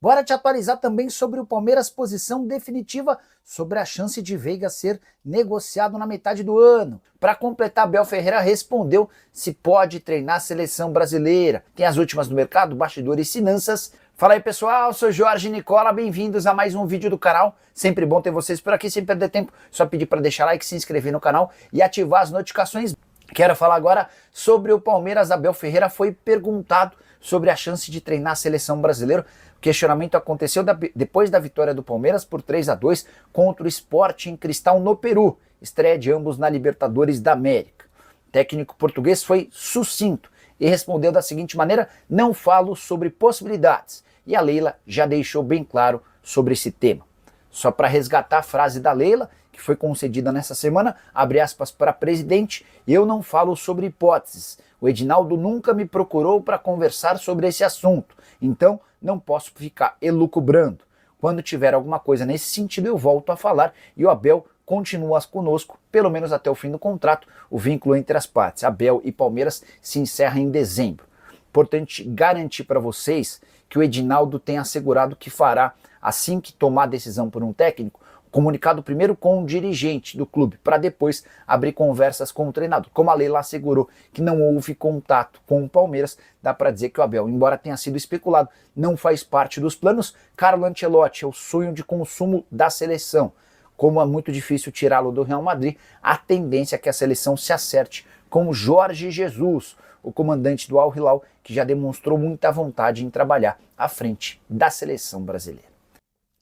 Bora te atualizar também sobre o Palmeiras, posição definitiva sobre a chance de Veiga ser negociado na metade do ano. Para completar, Abel Ferreira respondeu se pode treinar a seleção brasileira. Tem as últimas do mercado, bastidores e finanças. Fala aí pessoal, sou Jorge Nicola, bem-vindos a mais um vídeo do canal. Sempre bom ter vocês por aqui, sem perder tempo. Só pedir para deixar like, se inscrever no canal e ativar as notificações. Quero falar agora sobre o Palmeiras. Abel Ferreira foi perguntado sobre a chance de treinar a seleção brasileira. O questionamento aconteceu depois da vitória do Palmeiras por 3-2 contra o Sporting Cristal no Peru, estreia de ambos na Libertadores da América. O técnico português foi sucinto e respondeu da seguinte maneira: não falo sobre possibilidades. E a Leila já deixou bem claro sobre esse tema. Só para resgatar a frase da Leila, que foi concedida nessa semana, abre aspas para presidente, eu não falo sobre hipóteses. O Edinaldo nunca me procurou para conversar sobre esse assunto, então não posso ficar elucubrando. Quando tiver alguma coisa nesse sentido eu volto a falar, e o Abel continua conosco, pelo menos até o fim do contrato. O vínculo entre as partes, Abel e Palmeiras, se encerra em dezembro. Importante garantir para vocês que o Edinaldo tem assegurado que fará, assim que tomar a decisão por um técnico, comunicado primeiro com o dirigente do clube, para depois abrir conversas com o treinador. Como a Leila assegurou que não houve contato com o Palmeiras, dá para dizer que o Abel, embora tenha sido especulado, não faz parte dos planos. Carlo Ancelotti é o sonho de consumo da seleção. Como é muito difícil tirá-lo do Real Madrid, a tendência é que a seleção se acerte com Jorge Jesus, o comandante do Al Hilal, que já demonstrou muita vontade em trabalhar à frente da seleção brasileira.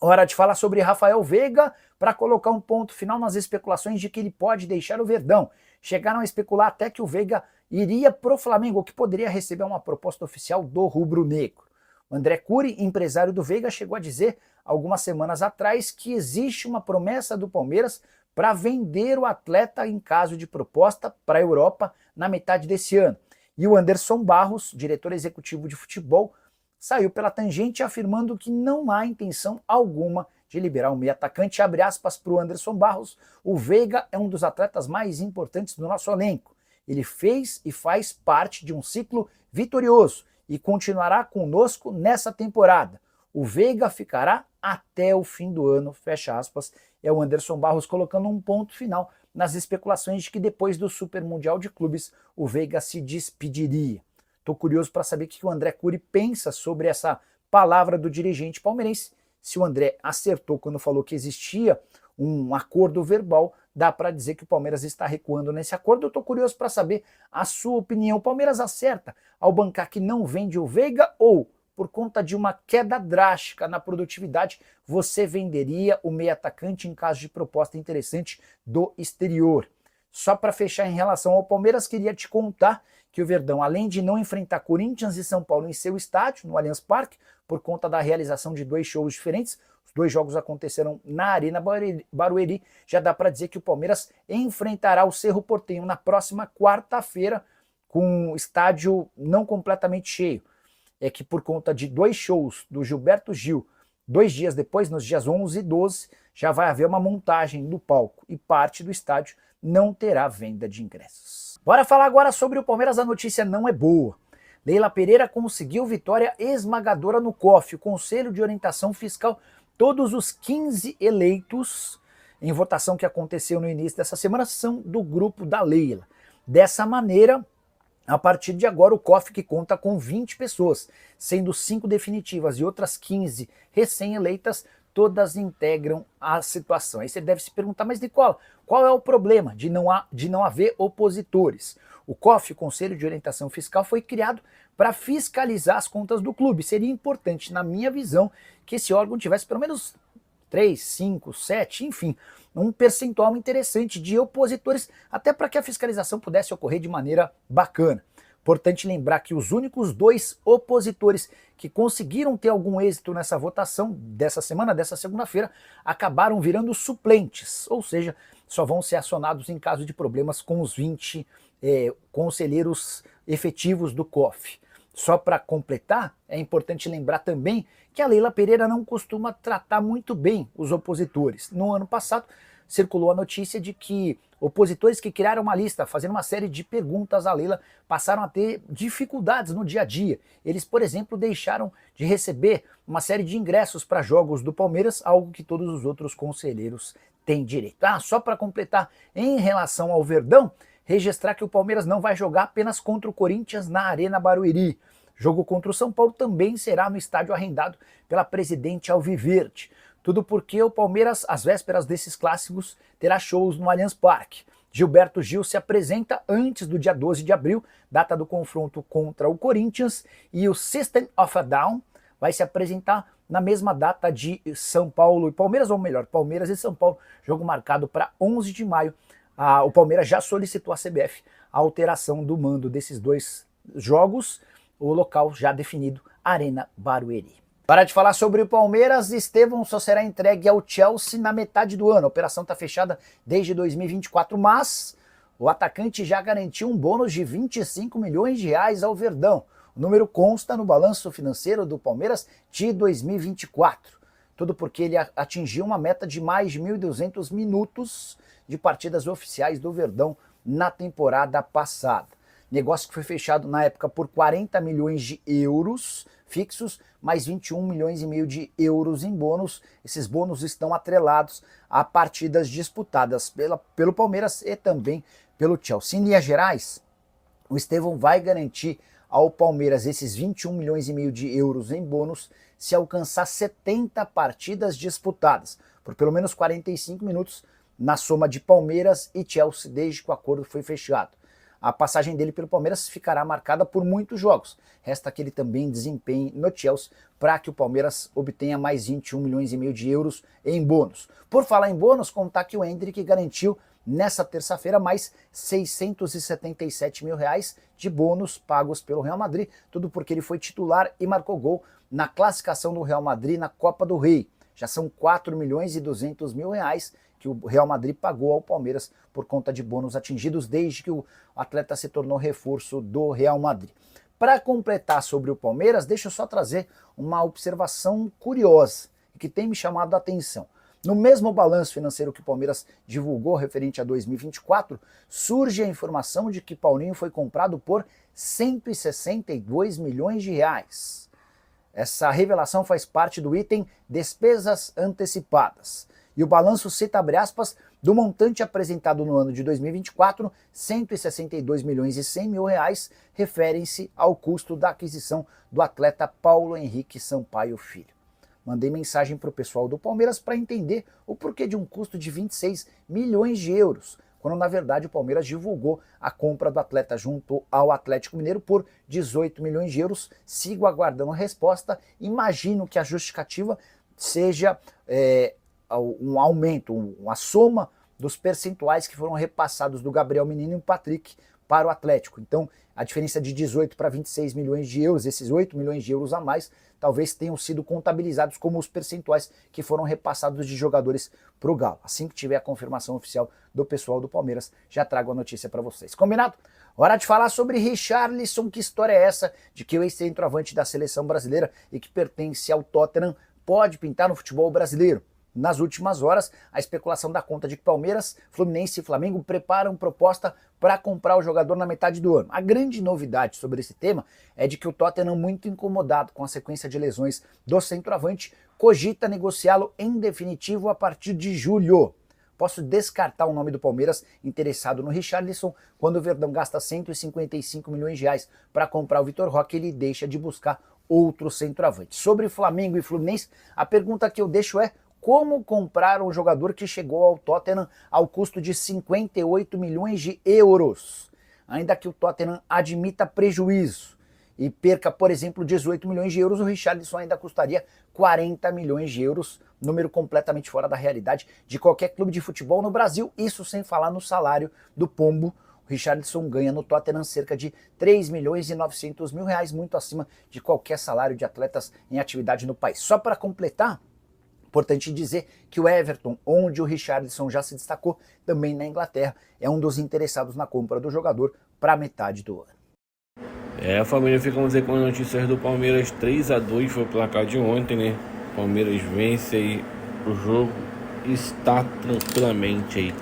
Hora de falar sobre Rafael Veiga, para colocar um ponto final nas especulações de que ele pode deixar o Verdão. Chegaram a especular até que o Veiga iria pro Flamengo, ou que poderia receber uma proposta oficial do rubro-negro. O André Curi, empresário do Veiga, chegou a dizer algumas semanas atrás que existe uma promessa do Palmeiras para vender o atleta em caso de proposta para a Europa na metade desse ano. E o Anderson Barros, diretor executivo de futebol, saiu pela tangente afirmando que não há intenção alguma de liberar o meio atacante. Abre aspas para o Anderson Barros: o Veiga é um dos atletas mais importantes do nosso elenco. Ele fez e faz parte de um ciclo vitorioso e continuará conosco nessa temporada. O Veiga ficará até o fim do ano, fecha aspas. É o Anderson Barros colocando um ponto final nas especulações de que depois do Super Mundial de Clubes o Veiga se despediria. Estou curioso para saber o que o André Curi pensa sobre essa palavra do dirigente palmeirense. Se o André acertou quando falou que existia um acordo verbal, dá para dizer que o Palmeiras está recuando nesse acordo. Eu estou curioso para saber a sua opinião. O Palmeiras acerta ao bancar que não vende o Veiga, ou por conta de uma queda drástica na produtividade, você venderia o meio atacante em caso de proposta interessante do exterior? Só para fechar em relação ao Palmeiras, queria te contar que o Verdão, além de não enfrentar Corinthians e São Paulo em seu estádio, no Allianz Parque, por conta da realização de 2 shows diferentes, os 2 jogos aconteceram na Arena Barueri, já dá para dizer que o Palmeiras enfrentará o Cerro Porteño na próxima quarta-feira, com o estádio não completamente cheio. É que por conta de 2 shows do Gilberto Gil, 2 dias depois, nos dias 11 e 12, já vai haver uma montagem do palco e parte do estádio não terá venda de ingressos. Bora falar agora sobre o Palmeiras. A notícia não é boa. Leila Pereira conseguiu vitória esmagadora no COF, o Conselho de Orientação Fiscal. Todos os 15 eleitos em votação que aconteceu no início dessa semana são do grupo da Leila. Dessa maneira, a partir de agora, o COF, que conta com 20 pessoas, sendo 5 definitivas e outras 15 recém-eleitas, todas integram a situação. Aí você deve se perguntar, mas Nicola, qual é o problema de não haver opositores? O COF, o Conselho de Orientação Fiscal, foi criado para fiscalizar as contas do clube. Seria importante, na minha visão, que esse órgão tivesse pelo menos 3, 5, 7, enfim, um percentual interessante de opositores, até para que a fiscalização pudesse ocorrer de maneira bacana. Importante lembrar que os únicos 2 opositores que conseguiram ter algum êxito nessa votação dessa semana, dessa segunda-feira, acabaram virando suplentes, ou seja, só vão ser acionados em caso de problemas com os 20 conselheiros efetivos do COF. Só para completar, é importante lembrar também que a Leila Pereira não costuma tratar muito bem os opositores. No ano passado, circulou a notícia de que Opositores que criaram uma lista, fazendo uma série de perguntas a Leila, passaram a ter dificuldades no dia a dia. Eles, por exemplo, deixaram de receber uma série de ingressos para jogos do Palmeiras, algo que todos os outros conselheiros têm direito. Só para completar, em relação ao Verdão, registrar que o Palmeiras não vai jogar apenas contra o Corinthians na Arena Barueri. Jogo contra o São Paulo também será no estádio arrendado pela Presidente Alviverde. Tudo porque o Palmeiras, às vésperas desses clássicos, terá shows no Allianz Parque. Gilberto Gil se apresenta antes do dia 12 de abril, data do confronto contra o Corinthians, e o System of a Down vai se apresentar na mesma data de São Paulo e Palmeiras, ou melhor, Palmeiras e São Paulo, jogo marcado para 11 de maio. O Palmeiras já solicitou à CBF a alteração do mando desses dois jogos, o local já definido, Arena Barueri. Para de falar sobre o Palmeiras, Estevão só será entregue ao Chelsea na metade do ano. A operação está fechada desde 2024, mas o atacante já garantiu um bônus de 25 milhões de reais ao Verdão. O número consta no balanço financeiro do Palmeiras de 2024. Tudo porque ele atingiu uma meta de mais de 1.200 minutos de partidas oficiais do Verdão na temporada passada. Negócio que foi fechado na época por 40 milhões de euros fixos, mais 21 milhões e meio de euros em bônus. Esses bônus estão atrelados a partidas disputadas pelo Palmeiras e também pelo Chelsea. Em linhas gerais, o Estevão vai garantir ao Palmeiras esses 21 milhões e meio de euros em bônus se alcançar 70 partidas disputadas, por pelo menos 45 minutos na soma de Palmeiras e Chelsea desde que o acordo foi fechado. A passagem dele pelo Palmeiras ficará marcada por muitos jogos. Resta que ele também desempenhe no Chelsea para que o Palmeiras obtenha mais 21 milhões e meio de euros em bônus. Por falar em bônus, contar que o Endrick garantiu nessa terça-feira mais 677 mil reais de bônus pagos pelo Real Madrid, tudo porque ele foi titular e marcou gol na classificação do Real Madrid na Copa do Rei. Já são 4 milhões e 200 mil reais que o Real Madrid pagou ao Palmeiras por conta de bônus atingidos desde que o atleta se tornou reforço do Real Madrid. Para completar sobre o Palmeiras, deixa eu só trazer uma observação curiosa que tem me chamado a atenção. No mesmo balanço financeiro que o Palmeiras divulgou referente a 2024, surge a informação de que Paulinho foi comprado por 162 milhões de reais. Essa revelação faz parte do item despesas antecipadas. E o balanço cita, abre aspas, do montante apresentado no ano de 2024, 162 milhões e 100 mil reais, referem-se ao custo da aquisição do atleta Paulo Henrique Sampaio Filho. Mandei mensagem para o pessoal do Palmeiras para entender o porquê de um custo de 26 milhões de euros, quando na verdade o Palmeiras divulgou a compra do atleta junto ao Atlético Mineiro por 18 milhões de euros. Sigo aguardando a resposta, imagino que a justificativa seja um aumento, uma soma dos percentuais que foram repassados do Gabriel Menino e o Patrick para o Atlético. Então, a diferença de 18 para 26 milhões de euros, esses 8 milhões de euros a mais, talvez tenham sido contabilizados como os percentuais que foram repassados de jogadores para o Galo. Assim que tiver a confirmação oficial do pessoal do Palmeiras, já trago a notícia para vocês. Combinado? Hora de falar sobre Richarlison. Que história é essa de que o ex-centroavante da seleção brasileira e que pertence ao Tottenham pode pintar no futebol brasileiro? Nas últimas horas, a especulação dá conta de que Palmeiras, Fluminense e Flamengo preparam proposta para comprar o jogador na metade do ano. A grande novidade sobre esse tema é de que o Tottenham, muito incomodado com a sequência de lesões do centroavante, cogita negociá-lo em definitivo a partir de julho. Posso descartar o nome do Palmeiras interessado no Richarlison. Quando o Verdão gasta 155 milhões de reais para comprar o Vitor Roque, ele deixa de buscar outro centroavante. Sobre Flamengo e Fluminense, a pergunta que eu deixo é: como comprar um jogador que chegou ao Tottenham ao custo de 58 milhões de euros? Ainda que o Tottenham admita prejuízo e perca, por exemplo, 18 milhões de euros, o Richarlison ainda custaria 40 milhões de euros, número completamente fora da realidade de qualquer clube de futebol no Brasil, isso sem falar no salário do Pombo. O Richarlison ganha no Tottenham cerca de 3 milhões e 900 mil reais, muito acima de qualquer salário de atletas em atividade no país. Só para completar, importante dizer que o Everton, onde o Richarlison já se destacou, também na Inglaterra, é um dos interessados na compra do jogador para metade do ano. Família, ficamos aí com as notícias do Palmeiras. 3-2 foi o placar de ontem, né? Palmeiras vence aí o jogo e está tranquilamente aí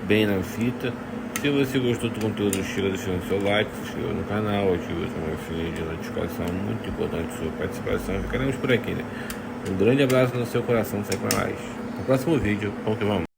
bem na fita. Se você gostou do conteúdo, chega deixando seu like, se inscreva no canal, ative o sininho de notificação, muito importante a sua participação. Ficaremos por aqui, né? Um grande abraço no seu coração, sempre mais. No próximo vídeo, vamos que vamos.